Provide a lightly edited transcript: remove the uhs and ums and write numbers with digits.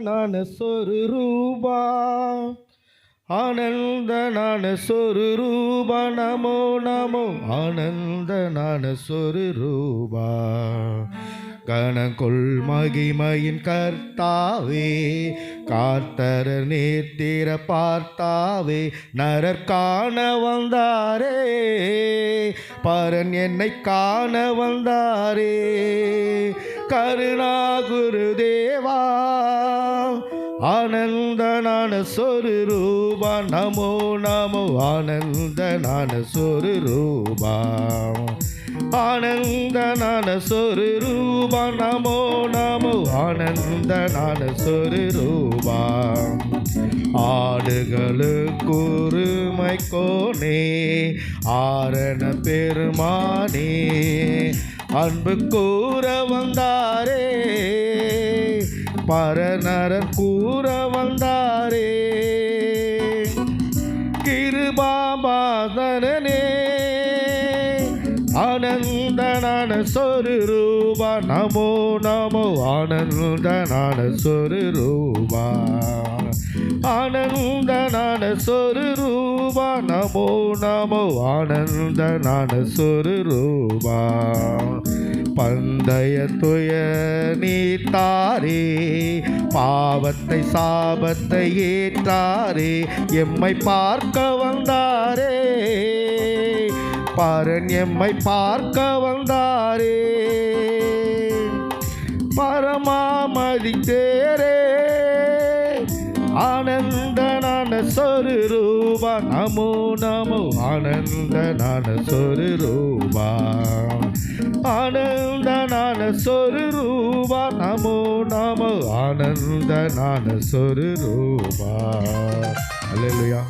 नान स्वरूपा आनंद नान स्वरूपा नमो नमो आनंद नान स्वरूपा கணக்குள் மகிமையின் கர்த்தாவே காத்தர நேத்திர பார்த்தாவே நரர் காண வந்தாரே பரன் என்னை காண வந்தாரே கருணா குருதேவா ஆனந்த நான சொரூபா நமோ நமோ ஆனந்த நான சொரூபா ஆனந்த நான சொரூபா நமோ நமோ ஆனந்த நான சொரூபா ஆடுகளுக்கு உரிமை கோனே ஆரண பெருமானே அன்பு கூற வந்தாரே பரநரர் கூற வந்தாரே கிருபாபாதரனே ஆனந்த நான சொரூபா நமோ நமோ ஆனந்த நான சொரூபா ஆனந்த நான சொரூபா நமோ நமோ ஆனந்த நான சொரூபா பந்தய துய நீத்தாரே பாவத்தை சாபத்தை ஏற்றாரே எம்மை பார்க்க வந்தாரே பரன் எம்மை பார்க்க வந்தாரே பரமாமதி தேரே ஆனந்த நான சொரூபா நமோ நமோ ஆனந்த நான சொரூபா ஆனந்த நான சொரூபா நமோ நமோ ஆனந்த நான சொரூபா. அல்லேலூயா.